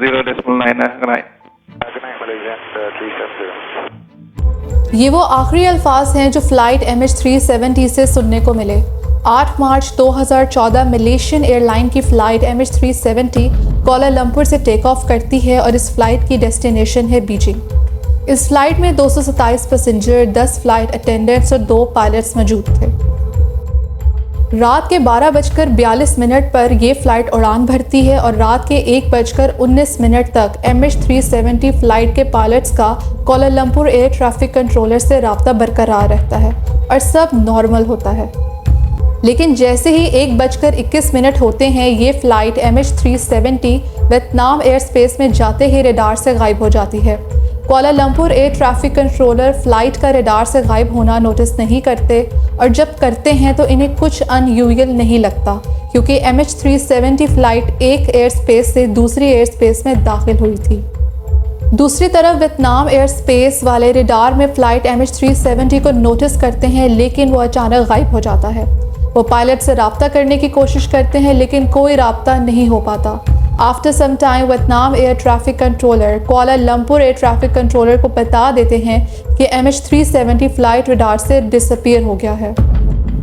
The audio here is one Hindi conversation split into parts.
0.9 ये वो आखिरी अल्फाज हैं जो फ़्लाइट MH370 से सुनने को मिले। 8 मार्च 2014 मलेशियन एयरलाइन की फ़्लाइट MH370 कोलालंपुर से टेक ऑफ करती है और इस फ़्लाइट की डेस्टिनेशन है बीजिंग। इस फ़्लाइट में 227 पैसेंजर, 10 फ़्लाइट अटेंडेंट्स और 2 पायलट्स मौजूद थे। रात के 12:42 पर ये फ़्लाइट उड़ान भरती है और रात के 1:19 तक MH370 फ़्लाइट के पायलट्स का कोलालंपुर एयर ट्रैफिक कंट्रोलर से रब्ता बरकरार रहता है और सब नॉर्मल होता है। लेकिन जैसे ही 1:21 होते हैं ये flight MH370 Vietnam air space में जाते ही रडार से गायब हो जाती है। Kuala Lumpur air traffic controller flight का रडार से गायब होना नोटिस नहीं करते और जब करते हैं तो इन्हें कुछ अनयूजुअल नहीं लगता क्योंकि MH370 फ़्लाइट एक एयर स्पेस से दूसरी एयर स्पेस में दाखिल हुई थी। दूसरी तरफ वियतनाम एयर स्पेस वाले रडार में फ़्लाइट MH370 को नोटिस करते हैं लेकिन वो अचानक गायब हो जाता है। वो पायलट से रब्ता करने की कोशिश करते हैं लेकिन कोई रब्ता नहीं हो पाता। After some time Vietnam air traffic controller Kuala Lumpur air traffic controller को बता देते हैं कि MH370 फ़्लाइट रडार से डिसअपीयर हो गया है।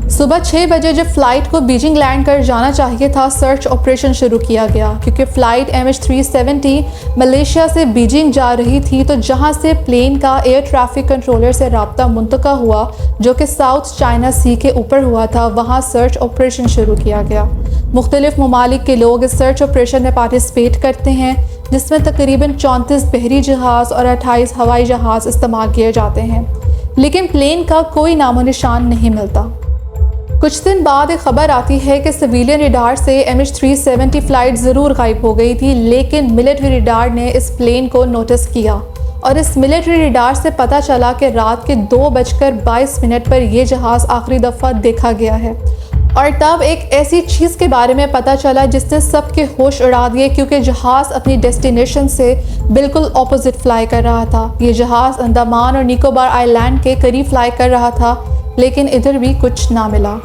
सुबह 6 बजे जब फ़्लाइट को बीजिंग लैंड कर जाना चाहिए था, सर्च ऑपरेशन शुरू किया गया क्योंकि फ़्लाइट MH370 मलेशिया से बीजिंग जा रही थी। तो जहां से प्लेन का एयर ट्रैफिक कंट्रोलर से रब्ता मुंतका हुआ जो कि साउथ चाइना सी के ऊपर हुआ था, वहां सर्च ऑपरेशन शुरू किया गया। मुख्तलिफ ममालिक के लोग इस सर्च ऑपरेशन में पार्टिसिपेट करते हैं जिसमें तकरीबन 34 बहरी जहाज़ और 28 हवाई जहाज़ इस्तेमाल किए जाते हैं, लेकिन प्लेन का कोई नामो निशान नहीं मिलता। कुछ दिन बाद एक खबर आती है कि सिविलियन रडार से MH370 फ़्लाइट ज़रूर गायब हो गई थी, लेकिन मिलिट्री रडार ने इस प्लेन को नोटिस किया और इस मिलिट्री रडार से पता चला कि रात के 2:22 पर यह जहाज़ आखिरी दफ़ा देखा गया है। और तब एक ऐसी चीज़ के बारे में पता चला जिसने सबके होश उड़ा दिए क्योंकि जहाज़ अपनी डेस्टिनेशन से बिल्कुल ऑपोजिट फ्लाई कर रहा था। ये जहाज़ अंडमान और निकोबार आइलैंड के करीब फ्लाई कर रहा था, लेकिन इधर भी कुछ ना मिला।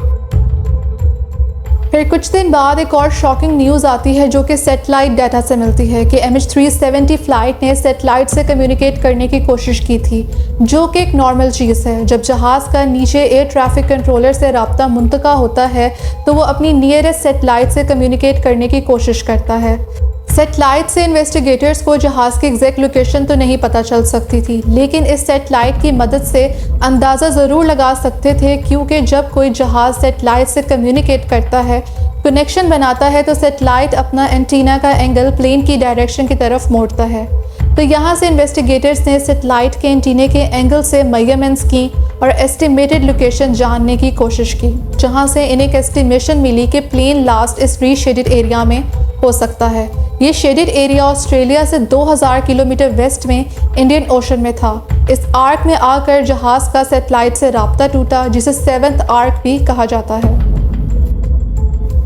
फिर कुछ दिन बाद एक और शॉकिंग न्यूज़ आती है जो कि सैटेलाइट डाटा से मिलती है कि MH370 फ़्लाइट ने सैटेलाइट से कम्युनिकेट करने की कोशिश की थी, जो कि एक नॉर्मल चीज़ है। जब जहाज़ का नीचे एयर ट्रैफिक कंट्रोलर से रब्ता मुंतका होता है तो वो अपनी नियरेस्ट सैटेलाइट से कम्युनिकेट करने की कोशिश करता है। सैटेलाइट से इन्वेस्टिगेटर्स को जहाज़ की एग्जैक्ट लोकेशन तो नहीं पता चल सकती थी, लेकिन इस सैटेलाइट की मदद से अंदाज़ा ज़रूर लगा सकते थे क्योंकि जब कोई जहाज़ सैटेलाइट से कम्युनिकेट करता है, कनेक्शन बनाता है, तो सैटेलाइट अपना एंटीना का एंगल प्लेन की डायरेक्शन की तरफ मोड़ता है। तो यहाँ से इन्वेस्टिगेटर्स ने सैटेलाइट के एंटीने के एंगल से मेजरमेंट्स की और एस्टिमेटेड लोकेशन जानने की कोशिश की, जहाँ से इन्हें एक एस्टिमेशन मिली कि प्लेन लास्ट इस रीशेडेड एरिया में हो सकता है। ये शेडेड एरिया ऑस्ट्रेलिया से 2000 किलोमीटर वेस्ट में इंडियन ओशन में था। इस आर्क में आकर जहाज़ का सैटेलाइट से रब्ता टूटा, जिसे 7th आर्क भी कहा जाता है।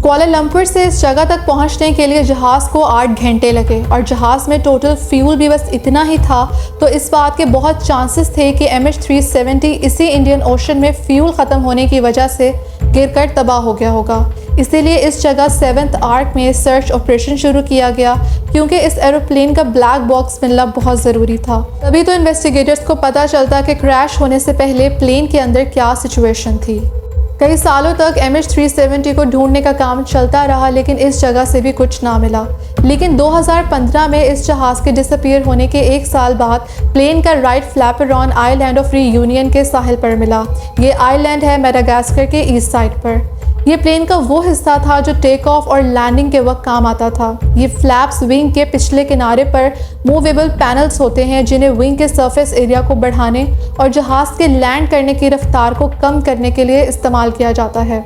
कोलालंपुर से इस जगह तक पहुंचने के लिए जहाज़ को 8 घंटे लगे और जहाज़ में टोटल फ्यूल भी बस इतना ही था, तो इस बात के बहुत चांसेस थे कि MH370 इसी इंडियन ओशन में फ्यूल ख़त्म होने की वजह से गिरकर तबाह हो गया होगा। इसीलिए इस जगह 7th आर्क में सर्च ऑपरेशन शुरू किया गया क्योंकि इस एरोप्लेन का ब्लैक बॉक्स मिलना बहुत ज़रूरी था। तभी तो इन्वेस्टिगेटर्स को पता चलता कि क्रैश होने से पहले प्लेन के अंदर क्या सिचुएशन थी। कई सालों तक MH370 को ढूंढने का काम चलता रहा, लेकिन इस जगह से भी कुछ ना मिला। लेकिन 2015 में इस जहाज़ के डिसअपीयर होने के 1 साल बाद प्लेन का राइट फ्लैपरॉन आइलैंड ऑफ रीयूनियन के साहिल पर मिला। ये आइलैंड है मेडागास्कर के ईस्ट साइड पर। ये प्लेन का वो हिस्सा था जो टेक ऑफ और लैंडिंग के वक्त काम आता था। ये फ्लैप्स विंग के पिछले किनारे पर मूवेबल पैनल्स होते हैं जिन्हें विंग के सरफेस एरिया को बढ़ाने और जहाज़ के लैंड करने की रफ्तार को कम करने के लिए इस्तेमाल किया जाता है।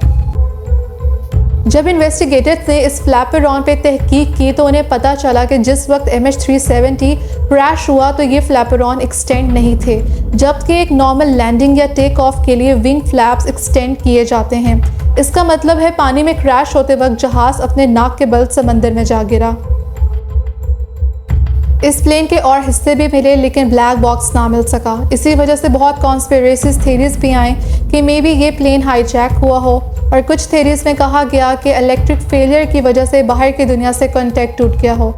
जब इन्वेस्टिगेटर्स ने इस फ्लैपरॉन पे तहकीक की तो उन्हें पता चला कि जिस वक्त MH370 क्रैश हुआ तो ये फ्लैपरॉन एक्सटेंड नहीं थे, जबकि एक नॉर्मल लैंडिंग या टेक ऑफ के लिए विंग फ्लैप्स एक्सटेंड किए जाते हैं। इसका मतलब है पानी में क्रैश होते वक्त जहाज़ अपने नाक के बल समंदर में जा गिरा। इस प्लेन के और हिस्से भी मिले लेकिन ब्लैक बॉक्स ना मिल सका। इसी वजह से बहुत कॉन्स्पिरेसी थेरीज भी आए कि मे बी ये प्लेन हाईजैक हुआ हो, और कुछ थेरीज में कहा गया कि इलेक्ट्रिक फेलियर की वजह से बाहर की दुनिया से कॉन्टैक्ट टूट गया हो।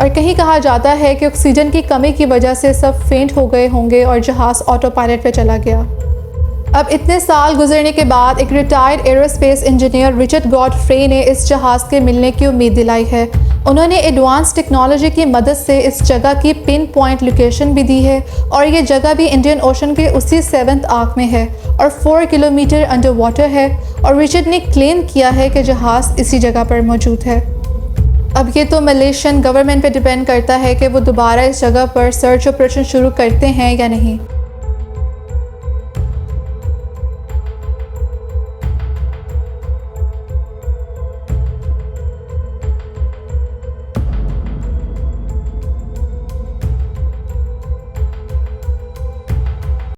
और कहीं कहा जाता है कि ऑक्सीजन की कमी की वजह से सब फेंट हो गए होंगे और जहाज़ ऑटो पायलट पे चला गया। अब इतने साल गुजरने के बाद एक retired aerospace engineer Richard Godfrey ने इस जहाज़ के मिलने की उम्मीद दिलाई है। उन्होंने एडवांस टेक्नोलॉजी की मदद से इस जगह की पिन पॉइंट लोकेशन भी दी है और ये जगह भी इंडियन ओशन के उसी 7th आर्क में है और 4 किलोमीटर अंडर वाटर है। और रिचर्ड ने क्लेम किया है कि जहाज़ इसी जगह पर मौजूद है। अब ये तो मलेशियन गवर्नमेंट पे डिपेंड करता है कि वो दोबारा इस जगह पर सर्च ऑपरेशन शुरू करते हैं या नहीं।